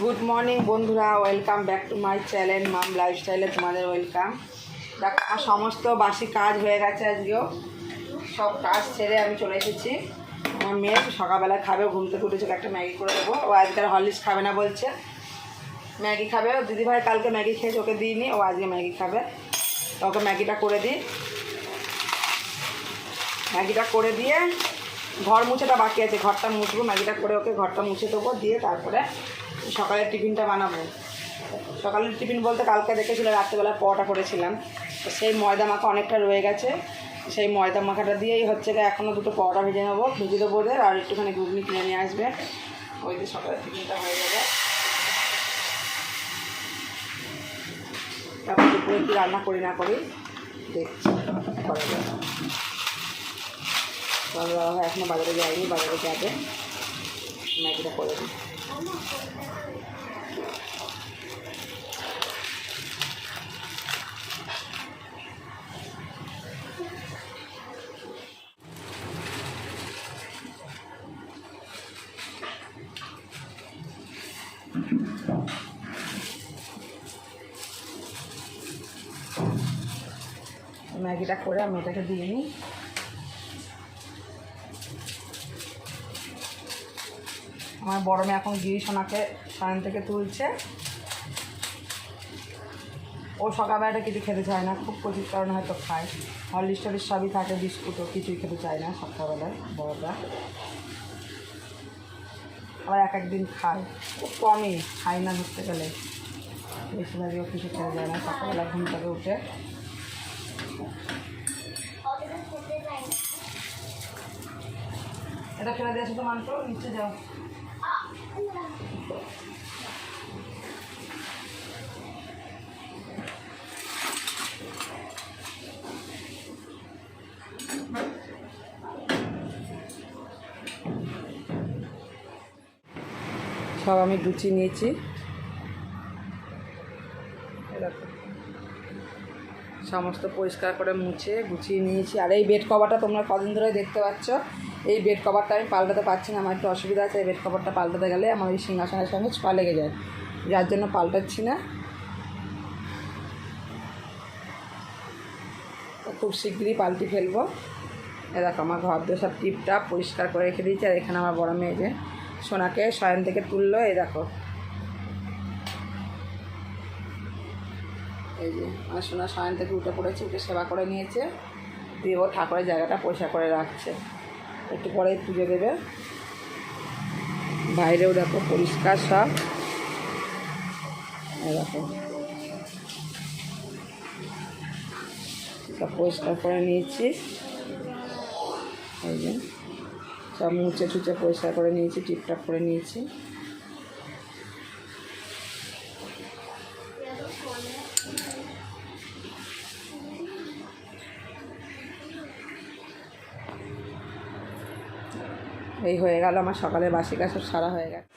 Good morning বন্ধুরা, welcome back to my channel mom লাইফস্টাইলে তোমাদের ওয়েলকাম। দেখো আমার সমস্ত বাসি কাজ হয়ে গেছে। আজকেও সব কাজ ছেড়ে আমি চলে এসেছি। আমার মেয়ে সকালবেলা খাবে, ঘুম থেকে উঠেছে, একটা ম্যাগি করে দেবো। ও আজকাল হরলিক্স খাবে না বলছে, ম্যাগি খাবে। দিদিভাই কালকে ম্যাগি খেয়েছে, ওকে দিইনি, ও আজকে ম্যাগি খাবে। তো ওকে ম্যাগিটা করে দিই। ম্যাগিটা করে দিয়ে ঘর মুছেটা বাকি আছে, ঘরটা মুছবো। ম্যাগিটা করে ওকে ঘরটা মুছে দেবো, দিয়ে তারপরে সকালের টিফিনটা বানাবো। সকালের টিফিন বলতে কালকে দেখেছিলো রাত্রেবেলা পরোটা করেছিলাম, তো সেই ময়দা মাখা অনেকটা রয়ে গেছে। সেই ময়দা মাখাটা দিয়েই হচ্ছে এখনও দুটো পরোটা ভেজে নেবো, ভেজে দেবো ওদের। আর একটুখানি ঘুগনি কিনে নিয়ে আসবে, ওই দিয়ে সকালের টিফিনটা হয়ে যাবে। তারপর দুপুরে কী রান্না করি না করি দেখছি, করা যাবে। বাবা এখনও বাজারে যায়নি, বাজারে যাবে। ম্যাগিটা করে দিই। ম্যাগিটা করে আমি এটাকে দিয়ে নিই। আমার বড় মেয়ে এখন গিয়ে সোনাকে সায়ন থেকে তুলছে। ও সকালবেলাটা কিছু খেতে চায় না, খুব প্রচুর কারণে হয়তো খায়। হরলিক্স টরলিক্স সবই থাকে, বিস্কুটও কিছুই খেতে চায় না সকালবেলায় বড়টা। আবার এক একদিন খায়, খুব কমই খায় না ধরতে গেলে, বেশিরভাগও কিছু খেতে যায় না সকালবেলা ঘুম থেকে উঠে। এটা ফেলে দিয়েছো তো মানতো, নিচে যাও। সব আমি গুছিয়ে নিয়েছি, সমস্ত পরিষ্কার করে মুছে গুছিয়ে নিয়েছি। আর এই বেড কভারটা তোমরা কদিন ধরে দেখতে পাচ্ছ, এই বেড কভারটা আমি পাল্টাতে পারছি না, আমার একটু অসুবিধা আছে। এই বেড কভারটা পাল্টাতে গেলে আমার ওই সিংহাসনের সঙ্গে ছোঁয়া লেগে যায়, যার জন্য পাল্টাচ্ছি না। খুব শীঘ্রই পাল্টে ফেলবো। দেখো আমার ঘর দিয়ে সব টিপটাপ পরিষ্কার করে রেখে দিয়েছি। আর এখানে আমার বড় মেয়ে যে সোনাকে শয়ন থেকে তুললো, এই দেখো, এই যে আমার সোনা শয়ন থেকে উঠে পড়েছে, উঠে সেবা করে নিয়েছে, দিয়ে ও ঠাকুরের জায়গাটা পরিষ্কার করে রাখছে। একটু পরে পুজো দেবে। বাইরেও দেখো পরিষ্কার সব, দেখো সব পরিষ্কার করে নিয়েছি। এই যে সব মুছে টুচে পরিষ্কার করে নিয়েছি, টিপটাপ করে নিয়েছি। এই হয়ে গেল আমার সকালের বাসি কাজ, সব সারা হয়ে গেছে।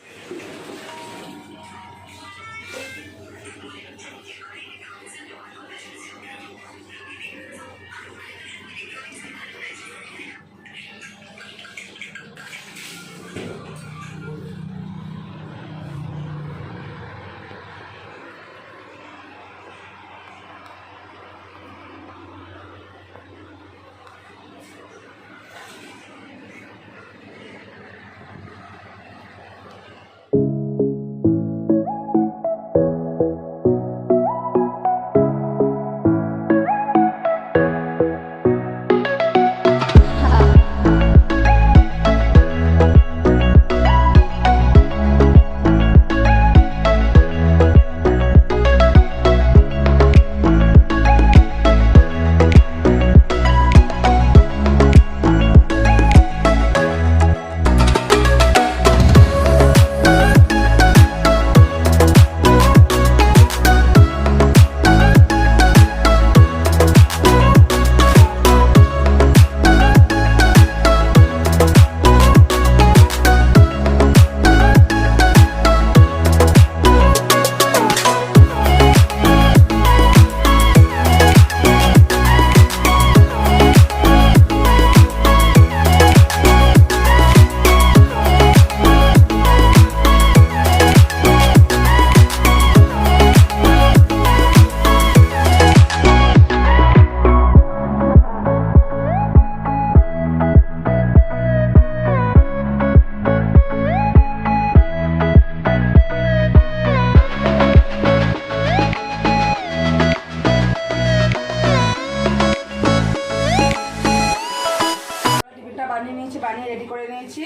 রেডি করে নিয়েছি।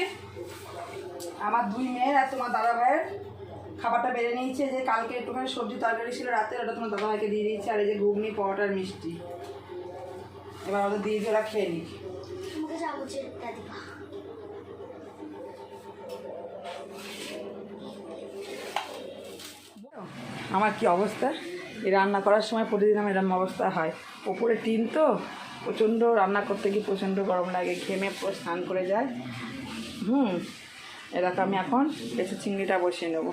আমার 2 মেয়ের আর তোমার দাদা ভাইয়ের খাবারটা বেড়ে নিয়েছি। যে কালকে একটুখানি সবজি তরকারি ছিল রাতে, ওটা তোমার দাদা ভাইকে দিয়ে দিয়েছি। আর এই যে ঘুগনি, পরোটার মিষ্টি, এবার ওদের দিয়ে দিয়ে ওরা খেয়ে নিক। আমার কি অবস্থা, এই রান্না করার সময় প্রতিদিন আমার এরকম অবস্থা হয়। ওপরে টিন তো, প্রচণ্ড রান্না করতে গিয়ে প্রচণ্ড গরম লাগে, ঘেমে পুরো স্নান করে যায়। এরকম আমি এখন বেশি চিংড়িটা বসিয়ে নেবো।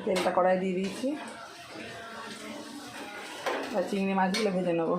তেলটা কড়াই দিয়ে দিয়েছি, আর চিংড়ি মাছগুলো ভেজে নেবো।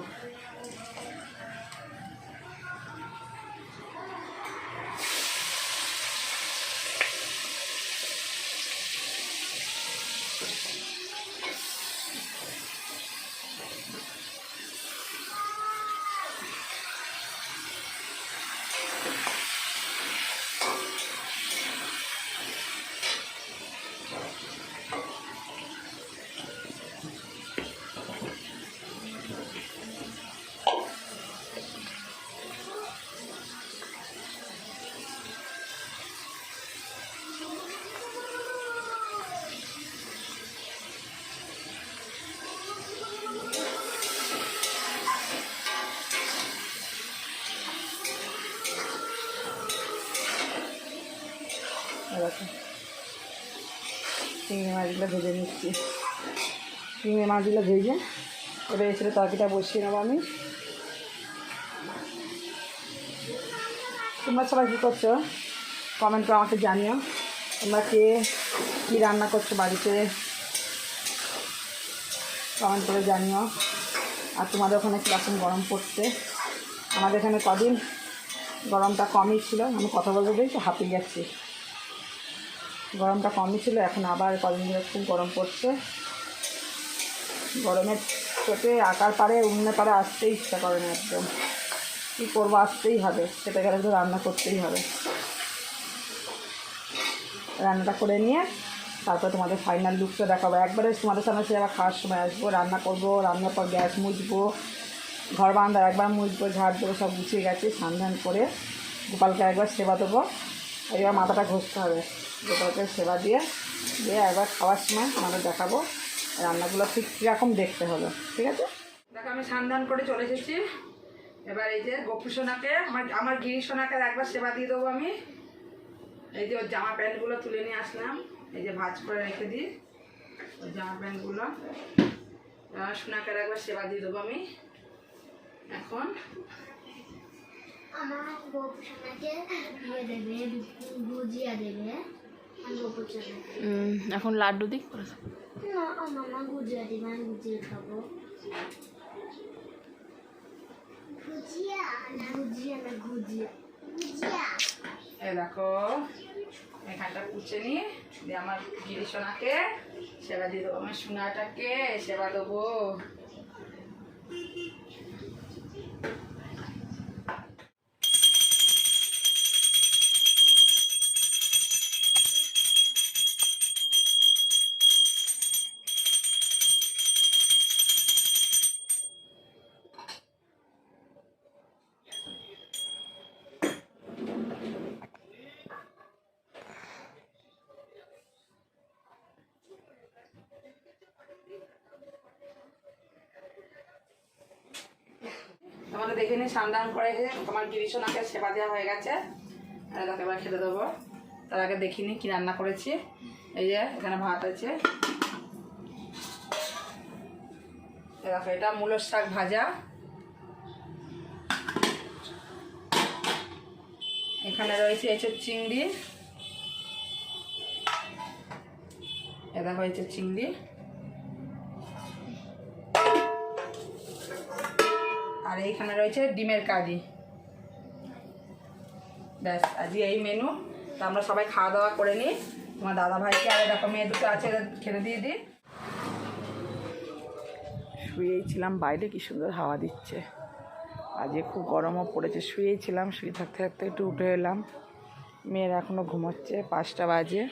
চিংড়ি মাছগুলো ভেজে নিচ্ছি। চিংড়ি মাছগুলো ভেজে এবার এসে তরকারিটা বসিয়ে নেবো আমি। তোমরা সবাই কী করছো কমেন্ট করে আমাকে জানিও। তোমরা কে কী রান্না করছো বাড়িতে কমেন্ট করে জানিও। আর তোমাদের ওখানে কীরকম গরম পড়ছে। আমাদের এখানে কদিন গরমটা কমই ছিল, আমি কথা বলতে দিই তো হাঁপিয়ে যাচ্ছি। গরমটা কমই ছিল, এখন আবার কদিন ধরে খুব গরম পড়ছে। গরমের চোটে আকার পারে উন্নে পারে আসতেই ইচ্ছা করে না, একদম কী করবো, আসতেই হবে। খেতে গেলে তো রান্না করতেই হবে। রান্নাটা করে নিয়ে তারপর তোমাদের ফাইনাল লুকটা দেখাবো। একবারে তোমাদের সামনে সে আবার খাওয়ার সময় আসবো, রান্না করবো, রান্নার পর গ্যাস মুছবো, ঘর বারান্দা একবার মুছবো, ঝাড় দেবো, সব গুছিয়ে গেছে। স্নান করে গোপালকে একবার সেবা দেবো, এবার মাথাটা ঘষতে হবে। গোপালকে সেবা দিয়ে একবার খাওয়ার সময় আমাদের দেখাবো রান্নাগুলো ঠিক কীরকম দেখতে হবে, ঠিক আছে? দেখো আমি স্নান করে চলে এসেছি। এবার এই যে গপু সোনাকে আমার গিরি সোনাকে একবার সেবা দিয়ে দেবো আমি। এই যে ওর জামা প্যান্টগুলো তুলে নিয়ে আসলাম, এই যে ভাঁজ করে রেখে দিই ওই জামা প্যান্টগুলো। সোনাকে একবার সেবা দিয়ে দেবো আমি। এখন আমার গপু সোনাকে দেবে, গুজিয়া দেবে। এখন লাড্ডু দিক না, মামা গুজিয়া দেবে, আমি গুজিয়া খাবো। গুজিয়া না, গুজিয়া না, গুজিয়া গুজিয়া। এই দেখো এখানটা কুচে নিয়ে দিয়ে আমার গিরি সোনাকে সেবা দিয়ে দেবো। আমার সোনাটাকে সেবা দেবো। তোমাদের দেখে নিই স্নান করে যে তোমার গিরি সোনাকে সেবা দেওয়া হয়ে গেছে। তাকে এবার খেতে দেবো। তার আগে দেখিনি কি রান্না করেছি। এই যে এখানে ভাত আছে, দেখো এটা মূলোর শাক ভাজা, এখানে রয়েছে এই চিংড়ি, এটা হয়েছে চিংড়ি, আর এইখানে রয়েছে ডিমের কারি। ব্যাস আজকে এই মেনু। তো আমরা সবাই খাওয়া দাওয়া করে নিই। তোমার দাদা ভাইকে আর দেখো মেয়ে দুটো আছে, খেতে দিয়ে দিই। শুয়েই ছিলাম, বাইরে কি সুন্দর হাওয়া দিচ্ছে। আজকে খুব গরমও পড়েছে। শুয়েই ছিলাম, শুয়ে থাকতে থাকতে একটু উঠে এলাম। মেয়েরা এখনও ঘুমোচ্ছে, 5টা বাজে,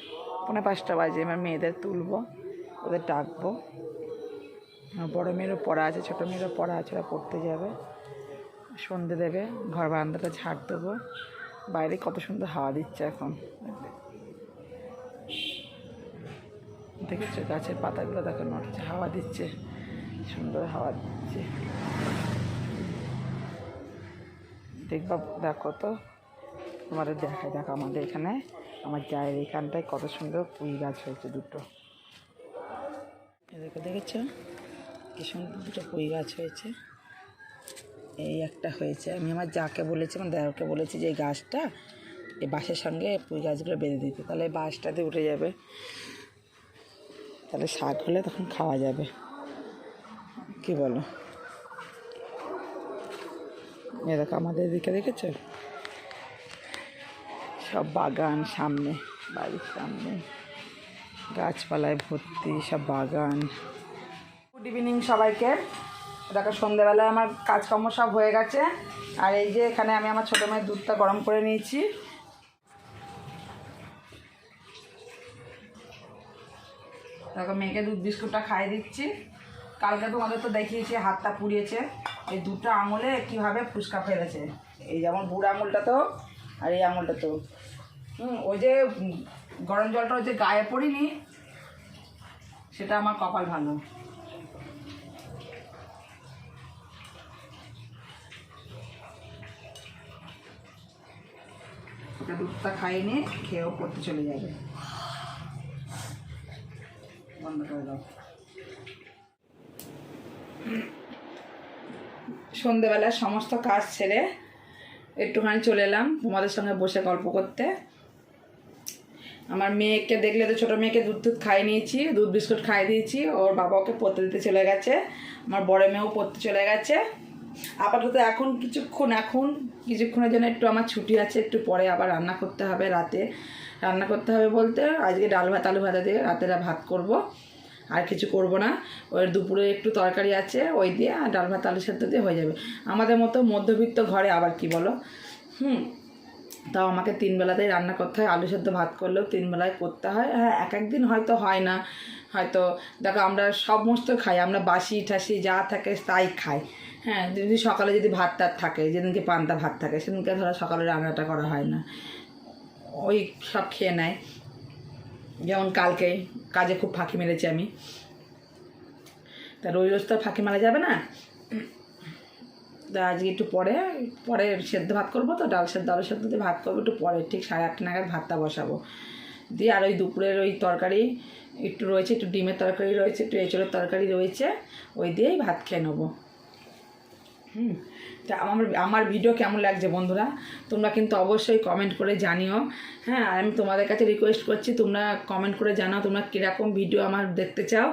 5:45 বাজে। এবার মেয়েদের তুলবো, ওদের ডাকবো। বড়ো মেয়েরও পড়া আছে, ছোটো মেয়েরও পড়া আছে, ওরা পড়তে যাবে। সন্ধে দেবে, ঘর বারান্দাটা ঝাড় দেবো। বাইরে কত সুন্দর হাওয়া দিচ্ছে এখন, দেখেছো গাছের পাতাগুলো দেখো নড়ছে, হাওয়া দিচ্ছে, সুন্দর হাওয়া দিচ্ছে। দেখবা, দেখো তো, তোমাদের দেখো আমাদের এখানে, আমার জায়ের এখানটায় কত সুন্দর পুঁই গাছ হয়েছে দুটো। এদেরকে দেখেছো কি সুন্দর দুটো পুঁই গাছ হয়েছে। এই একটা হয়েছে, আমি আমার যাকে বলেছি, আমার দেওরকে বলেছি যে এই গাছটা এই বাঁশের সঙ্গে পুঁই গাছগুলো বেঁধে দিতে, তাহলে এই বাঁশটাতে উঠে যাবে, তাহলে শাক হলে তখন খাওয়া যাবে। কি বলো? এ দেখো আমাদের এদিকে দেখেছো সব বাগান, সামনে বাড়ির সামনে গাছপালায় ভর্তি সব বাগান। গুড ইভিনিং সবাইকে। দেখো সন্ধ্যেবেলায় আমার কাজকর্ম সব হয়ে গেছে, আর এই যে এখানে আমি আমার ছোটো মেয়ের দুধটা গরম করে নিয়েছি। দেখো মেয়েকে দুধ বিস্কুটটা খাইয়ে দিচ্ছি। কালকে তোমাদের তো দেখিয়েছি হাতটা পুড়িয়েছে, এই দুটো আঙুলে কীভাবে ফুসকা ফেলেছে, এই যেমন বুড়ো আঙুলটা তো আর এই আঙুলটা তো। ওই যে গরম জলটা ওই যে গায়ে পড়িনি, সেটা আমার কপাল ভালো। ওটা দুধটা খাইয়ে খেয়েও পড়তে চলে যাবে। বন্ধ করে দাও। সন্ধেবেলায় সমস্ত কাজ ছেড়ে একটুখানি চলে এলাম তোমাদের সঙ্গে বসে গল্প করতে। আমার মেয়েকে দেখলে তো, ছোটো মেয়েকে দুধ খাইয়ে নিয়েছি, দুধ বিস্কুট খাইয়ে দিয়েছি, ওর বাবা ওকে পড়তে দিতে চলে গেছে, আমার বড় মেয়েও পড়তে চলে গেছে। আপাতত এখন কিছুক্ষণের জন্য একটু আমার ছুটি আছে, একটু পরে আবার রান্না করতে হবে। রাতে রান্না করতে হবে বলতে আজকে ডাল ভাত আলু ভাজা দিয়ে রাতের ভাত করব, আর কিছু করব না। ওই দুপুরে একটু তরকারি আছে, ওই দিয়ে আর ডাল ভাত আলু সেদ্ধ দিয়ে হয়ে যাবে। আমাদের মতো মধ্যবিত্ত ঘরে আবার কি বলো, তাও আমাকে 3 বেলাতেই রান্না করতে হয়। আলু সেদ্ধ ভাত করলেও 3 বেলায় করতে হয়। হ্যাঁ, এক একদিন হয়তো হয় না, হয়তো দেখো আমরা সমস্ত খাই, আমরা বাসি ঠাসি যা থাকে তাই খাই। হ্যাঁ, যদি সকালে যদি ভাত টাত থাকে, যেদিনকে পান্তা ভাত থাকে, সেদিনকে ধরো সকালে রান্নাটা করা হয় না, ওই সব খেয়ে নেয়। যেমন কালকে কাজে খুব ফাঁকি মেরেছি আমি, তা রোজ তো ফাঁকি মারা যাবে না। তা আজকে একটু পরে সেদ্ধ ভাত করবো, তো ডাল সেদ্ধ আলু সেদ্ধ দিয়ে ভাত করবো, একটু পরে ঠিক 8:30 নাগাদ ভাতটা বসাবো। দিয়ে আর ওই দুপুরের ওই তরকারি একটু রয়েছে, একটু ডিমের তরকারি রয়েছে, একটু এঁচোড়ের তরকারি রয়েছে, ওই দিয়েই ভাত খেয়ে নেবো। তা আমার ভিডিও কেমন লাগছে বন্ধুরা, তোমরা কিন্তু অবশ্যই কমেন্ট করে জানিও। হ্যাঁ, আর আমি তোমাদের কাছে রিকোয়েস্ট করছি, তোমরা কমেন্ট করে জানাও তোমরা কীরকম ভিডিও আমার দেখতে চাও।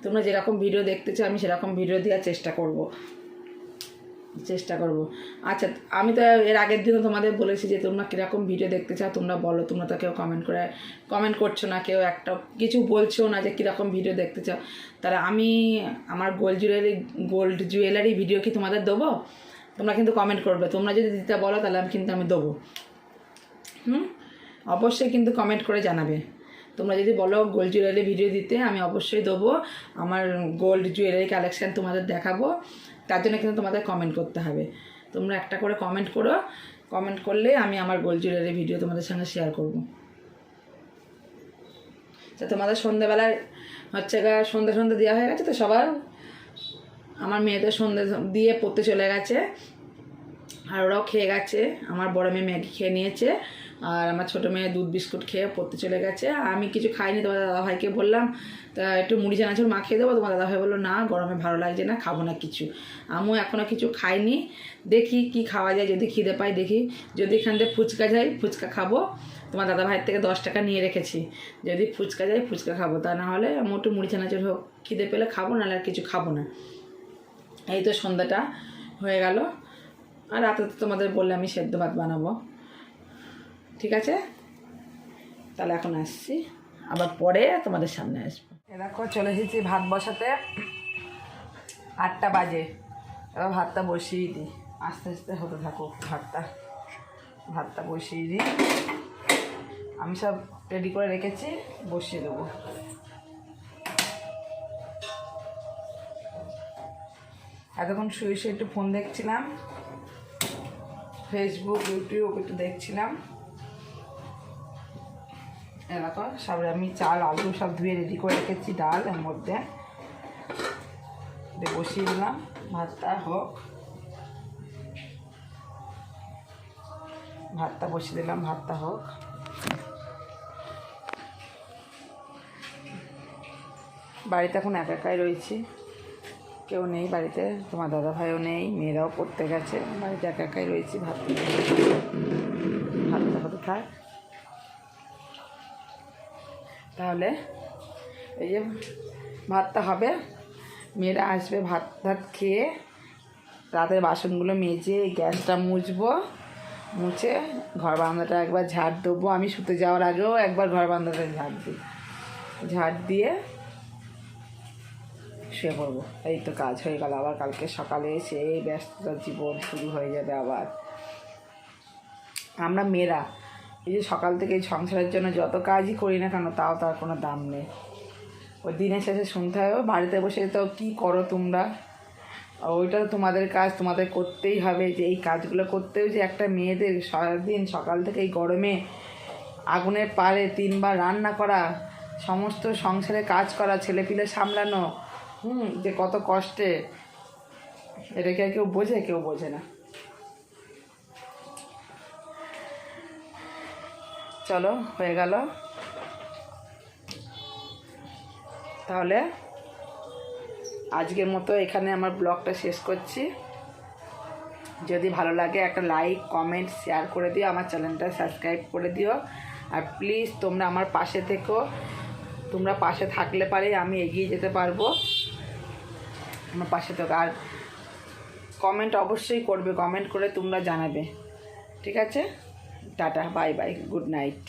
তোমরা যেরকম ভিডিও দেখতে চাও আমি সেরকম ভিডিও দেওয়ার চেষ্টা করব। আচ্ছা, আমি তো এর আগের দিনও তোমাদের বলেছি যে তোমরা কীরকম ভিডিও দেখতে চাও তোমরা বলো। তোমরা তো কেউ কমেন্ট করছো না, কেউ একটা কিছু বলছো না যে কীরকম ভিডিও দেখতে চাও। তাহলে আমি আমার গোল্ড জুয়েলারি ভিডিও কি তোমাদের দেবো? তোমরা কিন্তু কমেন্ট করবে। তোমরা যদি দিতে বলো তাহলে আমি দেবো। অবশ্যই কিন্তু কমেন্ট করে জানাবে। তোমরা যদি বলো গোল্ড জুয়েলারি ভিডিও দিতে, আমি অবশ্যই দেবো। আমার গোল্ড জুয়েলারি কালেকশান তোমাদের দেখাবো, তার জন্য কিন্তু তোমাদের কমেন্ট করতে হবে। তোমরা একটা করে কমেন্ট করো, কমেন্ট করলে আমি আমার গোল্ড জুয়েলারি ভিডিও তোমাদের সঙ্গে শেয়ার করব। তো তোমাদের সন্ধ্যেবেলায় সন্ধ্যে দেওয়া হয়ে গেছে তো সবার। আমার মেয়েদের সন্ধ্যে দিয়ে পড়তে চলে গেছে, আর ওরাও খেয়ে গেছে। আমার বড় মেয়ে ম্যাগি খেয়ে নিয়েছে, আর আমার ছোটো মেয়ে দুধ বিস্কুট খেয়ে পড়তে চলে গেছে। আমি কিছু খাইনি, তোমার দাদাভাইকে বললাম তা একটু মুড়ি চানাচুর মাখিয়ে দেবো। তোমার দাদাভাই বললো না, গরমে ভালো লাগছে না, খাবো না কিছু। আমিও এখনও কিছু খাইনি, দেখি কি খাওয়া যায়, যদি খিদে পাই দেখি। যদি এখান থেকে ফুচকা যায় ফুচকা খাবো, তোমার দাদাভাইয়ের থেকে 10 টাকা নিয়ে রেখেছি, যদি ফুচকা যায় ফুচকা খাবো, তা না হলে আমি একটু মুড়ি চানাচুর হোক, খিদে পেলে খাবো, নাহলে আর কিছু খাবো না। এই তো সন্ধ্যাটা হয়ে গেল, আর রাতে তো তোমাদের বললে আমি সেদ্ধ ভাত বানাবো। ঠিক আছে, তাহলে এখন আসছি, আবার পরে তোমাদের সামনে আসবো। দেখো চলে এসেছি ভাত বসাতে, 8টা বাজে। এবার ভাতটা বসিয়ে দিই, আস্তে আস্তে হতে থাকুক। ভাতটা বসিয়ে দিই, আমি সব রেডি করে রেখেছি, বসিয়ে দেবো। এতক্ষণ শুয়ে একটু ফোন দেখছিলাম, ফেসবুক ইউটিউব একটু দেখছিলাম। এরকম সব আমি চাল আলু সব ধুয়ে রেডি করে রেখেছি, ডাল এর মধ্যে বসিয়ে দিলাম। ভাতটা হোক, ভাতটা বসিয়ে দিলাম, ভাতটা হোক। বাড়িতে এখন একা একাই রয়েছি, কেউ নেই বাড়িতে, তোমার দাদা ভাইও নেই, মেয়েরাও পড়তে গেছে, বাড়িতে একা একাই রয়েছি। ভাতটা হতে থাক। তাহলে এই যে ভাতটা হবে, মেয়েরা আসবে, ভাত ভাত খেয়ে রাতের বাসনগুলো মেজে গ্যাসটা মুছবো, মুছে ঘর বারান্দাটা একবার ঝাড় দেবো। আমি শুতে যাওয়ার আগেও একবার ঘর বারান্দাটা ঝাড় দিই, ঝাড় দিয়ে শুয়ে পড়বো। এই তো কাজ হয়ে গেল। আবার কালকে সকালে সেই ব্যস্ততার জীবন শুরু হয়ে যাবে আবার। আমরা মেয়েরা এই যে সকাল থেকে এই সংসারের জন্য যত কাজই করি না কেন, তাও তার কোনো দাম নেই। ওই দিনের শেষে শুনতে হবে বাড়িতে বসে তো কী করো তোমরা, ওইটা তোমাদের কাজ, তোমাদের করতেই হবে। যে এই কাজগুলো করতেও যে একটা মেয়েদের সারাদিন সকাল থেকে এই গরমে আগুনের পাড়ে 3 বার রান্না করা, সমস্ত সংসারে কাজ করা, ছেলেপিলে সামলানো, যে কত কষ্টে, এটাকে কেউ বোঝে? কেউ বোঝে না। চলো হয়ে গেল। তাহলে আজকের মতো এখানে আমার ব্লগটা শেষ করছি। যদি ভালো লাগে একটা লাইক কমেন্ট শেয়ার করে দিও, আমার চ্যানেলটা সাবস্ক্রাইব করে দিও। আর প্লিজ তোমরা আমার পাশে থেকো, তোমরা পাশে থাকলে পারে আমি এগিয়ে যেতে পারবো। আমার পাশে থেকো, আর কমেন্ট অবশ্যই করবে, কমেন্ট করে তোমরা জানাবে। ঠিক আছে, tata, bye bye, good night.